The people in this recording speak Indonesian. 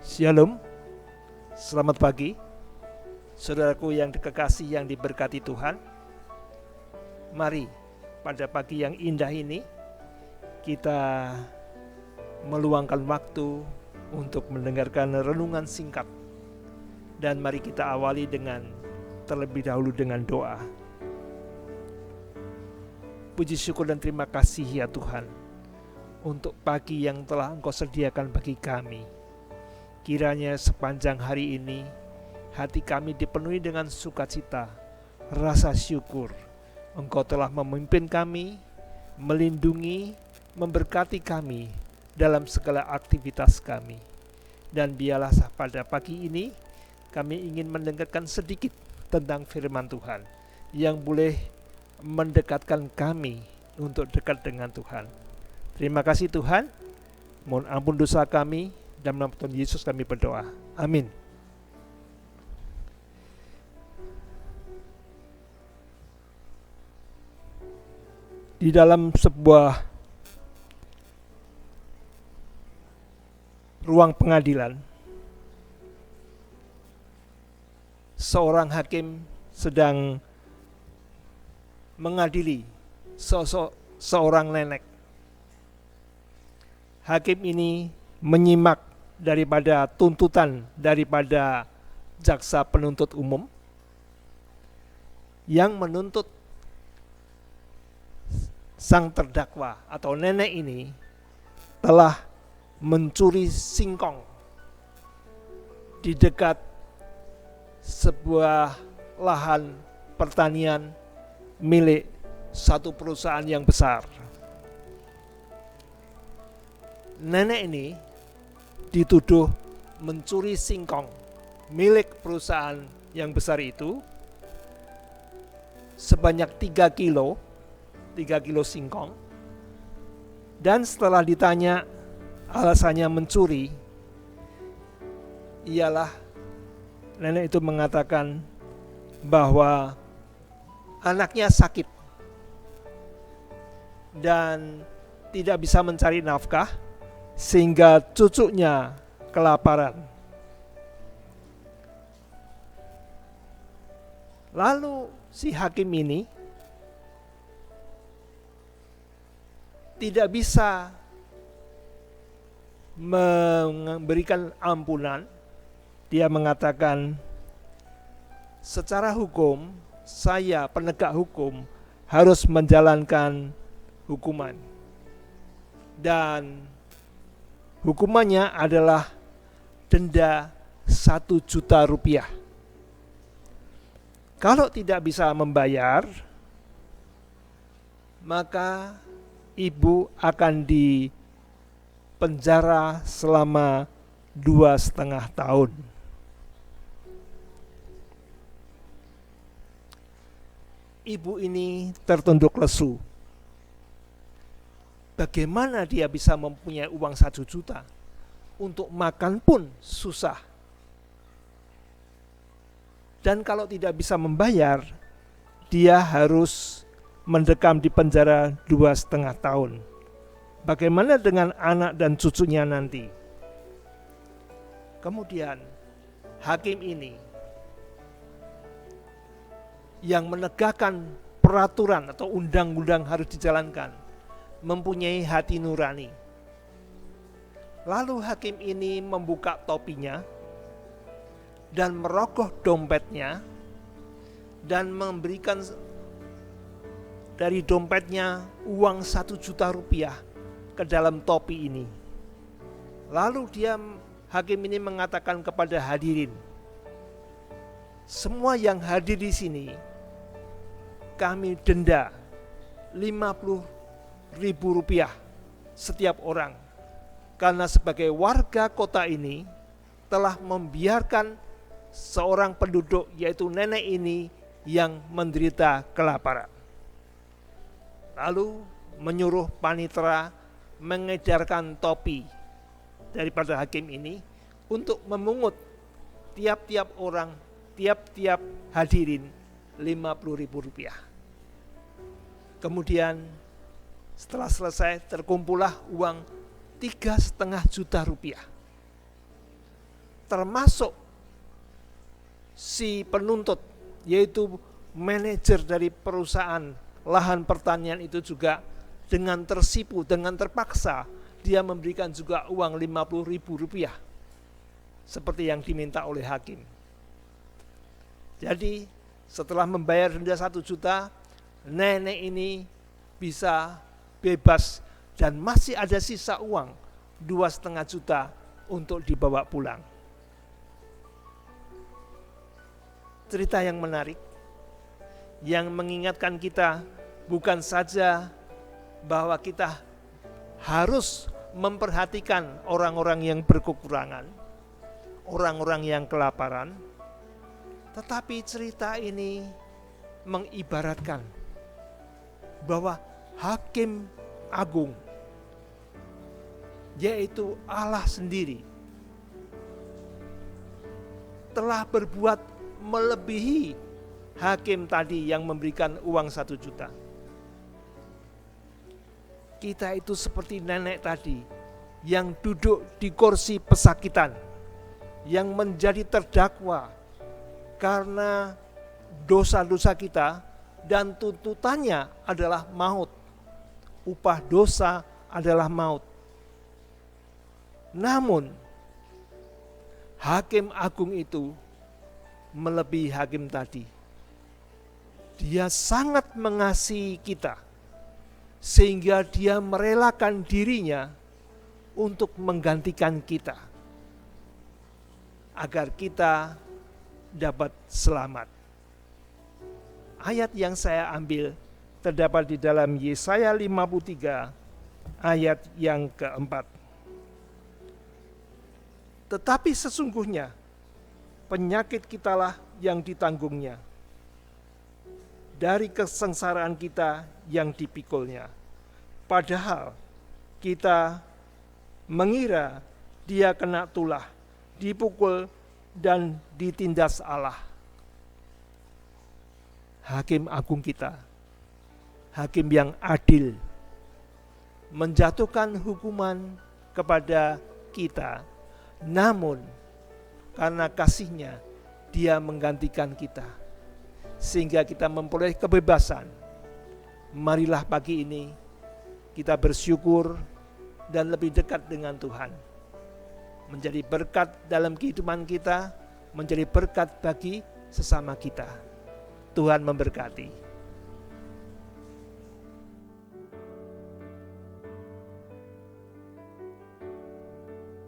Shalom, selamat pagi, saudaraku yang dikasihi yang diberkati Tuhan. Mari pada pagi yang indah ini kita meluangkan waktu untuk mendengarkan renungan singkat. Dan mari kita awali terlebih dahulu dengan doa. Puji syukur dan terima kasih ya Tuhan untuk pagi yang telah Engkau sediakan bagi kami. Kiranya sepanjang hari ini hati kami dipenuhi dengan sukacita, rasa syukur. Engkau telah memimpin kami, melindungi, memberkati kami dalam segala aktivitas kami. Dan biarlah pada pagi ini kami ingin mendengarkan sedikit tentang firman Tuhan yang boleh mendekatkan kami untuk dekat dengan Tuhan. Terima kasih Tuhan, mohon ampun dosa kami. Dalam nama Tuhan Yesus kami berdoa. Amin. Di dalam sebuah ruang pengadilan, seorang hakim sedang mengadili seorang nenek. Hakim ini menyimak daripada tuntutan daripada jaksa penuntut umum yang menuntut sang terdakwa atau nenek ini telah mencuri singkong di dekat sebuah lahan pertanian milik satu perusahaan yang besar. Nenek ini dituduh mencuri singkong milik perusahaan yang besar itu sebanyak 3 kilo singkong. Dan setelah ditanya alasannya mencuri, ialah nenek itu mengatakan bahwa anaknya sakit dan tidak bisa mencari nafkah sehingga cucunya kelaparan. Lalu si hakim ini tidak bisa memberikan ampunan. Dia mengatakan, secara hukum saya penegak hukum harus menjalankan hukuman. Dan hukumannya adalah denda 1 juta rupiah. Kalau tidak bisa membayar, maka ibu akan dipenjara selama 2,5 tahun. Ibu ini tertunduk lesu. Bagaimana dia bisa mempunyai uang 1 juta? Untuk makan pun susah. Dan kalau tidak bisa membayar, dia harus mendekam di penjara 2,5 tahun. Bagaimana dengan anak dan cucunya nanti? Kemudian hakim ini yang menegakkan peraturan atau undang-undang harus dijalankan, mempunyai hati nurani. Lalu hakim ini membuka topinya dan merogoh dompetnya dan memberikan dari dompetnya uang 1 juta rupiah ke dalam topi ini. Lalu hakim ini mengatakan kepada hadirin, semua yang hadir di sini kami denda 50.000 rupiah setiap orang, karena sebagai warga kota ini telah membiarkan seorang penduduk, yaitu nenek ini, yang menderita kelaparan. Lalu menyuruh panitera mengedarkan topi daripada hakim ini untuk memungut tiap-tiap orang, tiap-tiap hadirin 50.000 rupiah. Kemudian setelah selesai terkumpullah uang 3,5 juta rupiah. termasuk si penuntut, yaitu manajer dari perusahaan lahan pertanian itu juga dengan tersipu, dengan terpaksa dia memberikan juga uang 50.000 rupiah seperti yang diminta oleh hakim. Jadi setelah membayar denda 1 juta, nenek ini bisa bebas dan masih ada sisa uang 2,5 juta untuk dibawa pulang. Cerita yang menarik, yang mengingatkan kita bukan saja bahwa kita harus memperhatikan orang-orang yang berkekurangan, orang-orang yang kelaparan, tetapi cerita ini mengibaratkan bahwa Hakim Agung, yaitu Allah sendiri, telah berbuat melebihi hakim tadi yang memberikan uang 1 juta. Kita itu seperti nenek tadi yang duduk di kursi pesakitan, yang menjadi terdakwa karena dosa-dosa kita, dan tuntutannya adalah maut. Upah dosa adalah maut. Namun Hakim Agung itu melebihi hakim tadi. Dia sangat mengasihi kita sehingga dia merelakan dirinya untuk menggantikan kita agar kita dapat selamat. Ayat yang saya ambil terdapat di dalam Yesaya 53 ayat yang keempat. Tetapi sesungguhnya penyakit kitalah yang ditanggungnya, dari kesengsaraan kita yang dipikulnya. Padahal kita mengira dia kena tulah, dipukul dan ditindas Allah. Hakim Agung kita, hakim yang adil, menjatuhkan hukuman kepada kita, namun karena kasih-Nya dia menggantikan kita sehingga kita memperoleh kebebasan. Marilah pagi ini kita bersyukur dan lebih dekat dengan Tuhan, menjadi berkat dalam kehidupan kita, menjadi berkat bagi sesama kita. Tuhan memberkati.